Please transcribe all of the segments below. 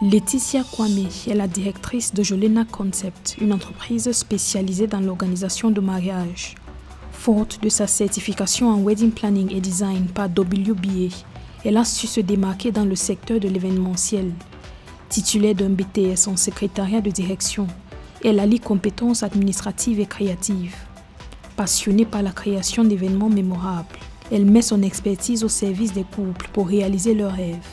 Laetitia Kwame est la directrice de Jolena Concept, une entreprise spécialisée dans l'organisation de mariages. Forte de sa certification en Wedding Planning et Design par WBA, elle a su se démarquer dans le secteur de l'événementiel. Titulaire d'un BTS en secrétariat de direction, elle allie compétences administratives et créatives. Passionnée par la création d'événements mémorables, elle met son expertise au service des couples pour réaliser leurs rêves.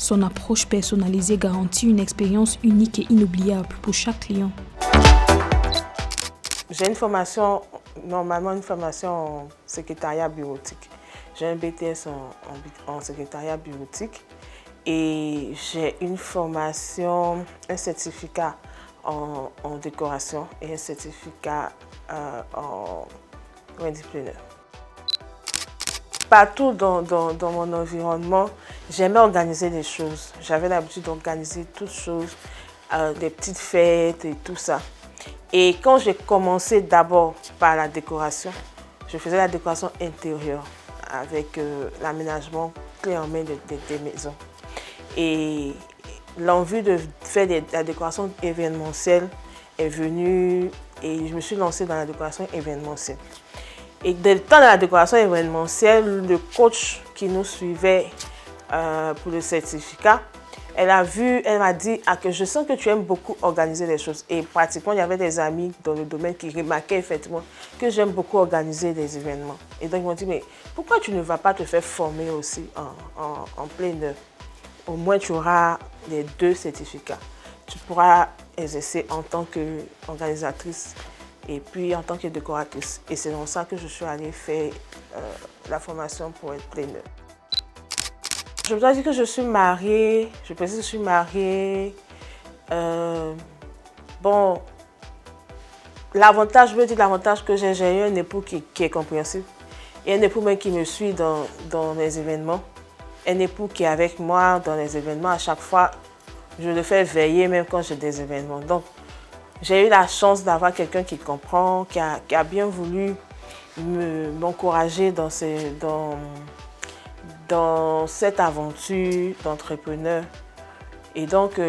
Son approche personnalisée garantit une expérience unique et inoubliable pour chaque client. J'ai une formation, normalement une formation en secrétariat bureautique. J'ai un BTS en secrétariat bureautique et j'ai une formation, un certificat en décoration et un certificat en wedding planner. Partout dans mon environnement, j'aimais organiser des choses. J'avais l'habitude d'organiser toutes choses, des petites fêtes et tout ça. Et quand j'ai commencé d'abord par la décoration, je faisais la décoration intérieure avec l'aménagement clé en main des maisons. Et l'envie de faire la décoration événementielle est venue et je me suis lancée dans la décoration événementielle. Et dès le temps de la décoration événementielle, le coach qui nous suivait pour le certificat, elle m'a dit que je sens que tu aimes beaucoup organiser les choses. Et pratiquement, il y avait des amis dans le domaine qui remarquaient effectivement que j'aime beaucoup organiser des événements. Et donc, ils m'ont dit, mais pourquoi tu ne vas pas te faire former aussi en plein heure? Au moins, tu auras les 2 certificats. Tu pourras exercer en tant qu'organisatrice et puis en tant que décoratrice. Et c'est dans ça que je suis allée faire la formation pour être planner. Je dois dire que je suis mariée, je pense que je suis mariée. Bon, l'avantage que j'ai eu un époux qui est compréhensif. Et un époux même qui me suit dans les événements. Un époux qui est avec moi dans les événements. À chaque fois, je le fais veiller même quand j'ai des événements. Donc, j'ai eu la chance d'avoir quelqu'un qui comprend, qui a bien voulu m'encourager dans cette aventure d'entrepreneur. Et donc,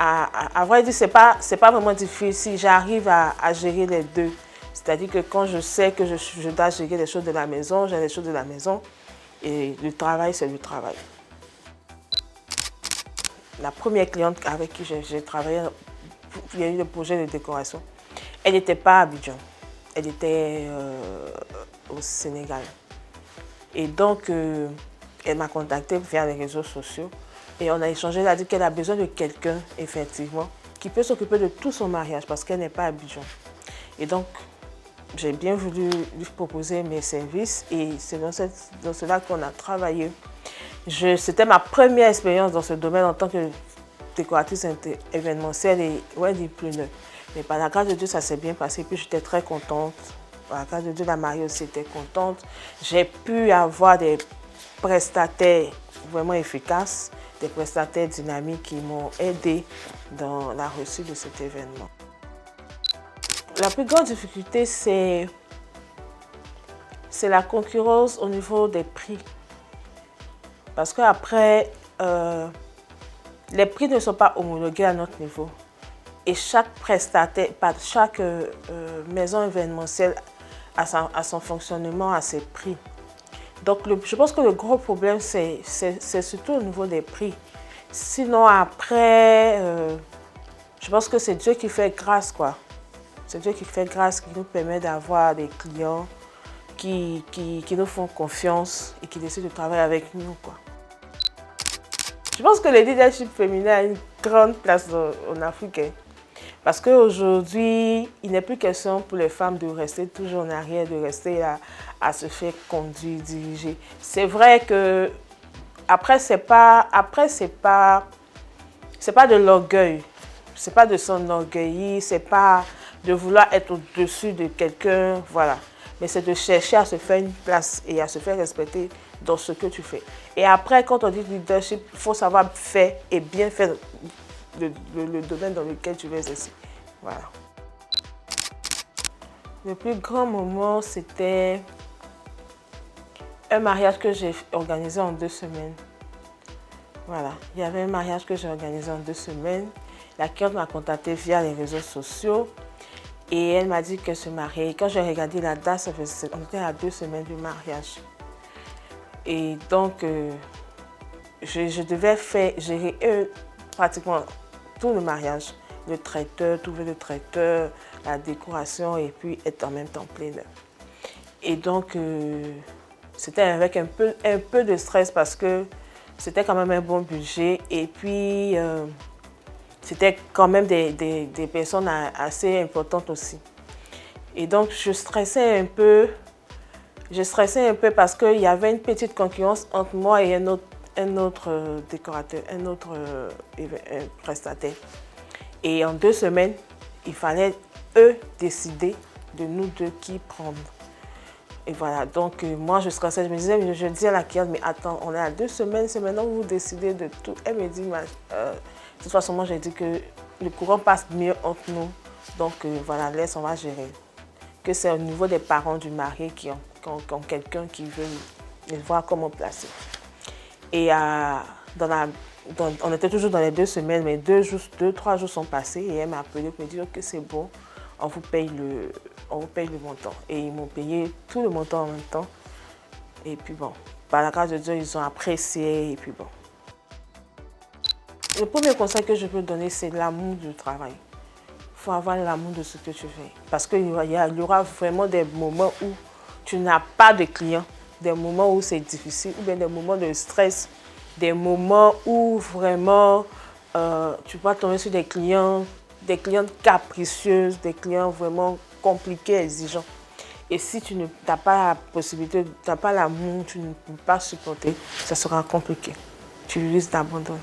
à vrai dire, c'est pas vraiment difficile. J'arrive à gérer les deux. C'est-à-dire que quand je sais que je dois gérer les choses de la maison, j'ai les choses de la maison. Et le travail, c'est le travail. La première cliente avec qui j'ai travaillé, il y a eu le projet de décoration. Elle n'était pas à Abidjan, elle était au Sénégal. Et donc, elle m'a contactée via les réseaux sociaux et on a échangé. Elle a dit qu'elle a besoin de quelqu'un, effectivement, qui peut s'occuper de tout son mariage parce qu'elle n'est pas à Abidjan. Et donc, j'ai bien voulu lui proposer mes services et c'est dans cela qu'on a travaillé. C'était ma première expérience dans ce domaine en tant que décoratrice événementielle et wedding planner. Mais par la grâce de Dieu, ça s'est bien passé. Puis j'étais très contente. Par la grâce de Dieu, la mariée aussi était contente. J'ai pu avoir des prestataires vraiment efficaces, des prestataires dynamiques qui m'ont aidé dans la réussite de cet événement. La plus grande difficulté, c'est la concurrence au niveau des prix. Parce qu'après, les prix ne sont pas homologués à notre niveau. Et chaque prestataire, chaque maison événementielle a son fonctionnement, a ses prix. Donc je pense que le gros problème, c'est surtout au niveau des prix. Sinon après, je pense que c'est Dieu qui fait grâce, quoi. C'est Dieu qui fait grâce, qui nous permet d'avoir des clients qui nous font confiance et qui décident de travailler avec nous, quoi. Je pense que le leadership féminin a une grande place en Afrique. Parce qu'aujourd'hui, il n'est plus question pour les femmes de rester toujours en arrière, de rester là à se faire conduire, diriger. C'est vrai que après c'est pas de l'orgueil, c'est pas de s'enorgueillir, c'est pas de vouloir être au-dessus de quelqu'un, voilà. Mais c'est de chercher à se faire une place et à se faire respecter dans ce que tu fais. Et après, quand on dit leadership, il faut savoir faire et bien faire le domaine dans lequel tu veux exercer. Voilà. Le plus grand moment, c'était un mariage que j'ai organisé en 2 semaines. Voilà, il y avait un mariage que j'ai organisé en 2 semaines. La cliente m'a contactée via les réseaux sociaux et elle m'a dit qu'elle se mariait. Et quand j'ai regardé la date, on était à 2 semaines du mariage. Et donc, je devais gérer pratiquement tout le mariage. Le traiteur, trouver le traiteur, la décoration et puis être en même temps pleine. Et donc, c'était avec un peu de stress parce que c'était quand même un bon budget et puis c'était quand même des personnes assez importantes aussi. Et donc, je stressais un peu parce qu'il y avait une petite concurrence entre moi et un autre décorateur, un autre prestataire. Et en 2 semaines, il fallait eux décider de nous deux qui prendre. Et voilà, donc moi je stressais, je me disais, je dis à la cliente, mais attends, on est à 2 semaines, c'est maintenant que vous décidez de tout. Elle me dit, de toute façon, moi j'ai dit que le courant passe mieux entre nous. Donc voilà, laisse, on va gérer. Que c'est au niveau des parents du mari qui ont quelqu'un qui veut voir comment placer. Et on était toujours dans les 2 semaines, mais 2-3 jours sont passés et elle m'a appelé pour me dire que c'est bon, on vous paye le montant. Et ils m'ont payé tout le montant en même temps. Et puis bon, par la grâce de Dieu, ils ont apprécié et puis bon. Le premier conseil que je peux donner, c'est l'amour du travail. Il faut avoir l'amour de ce que tu fais. Parce qu'il y aura vraiment des moments où tu n'as pas de clients, des moments où c'est difficile, ou bien des moments de stress, des moments où vraiment tu vas tomber sur des clientes capricieuses, des clients vraiment compliqués, exigeants. Et si tu n'as pas la possibilité, tu n'as pas l'amour, tu ne peux pas supporter, ça sera compliqué. Tu risques d'abandonner.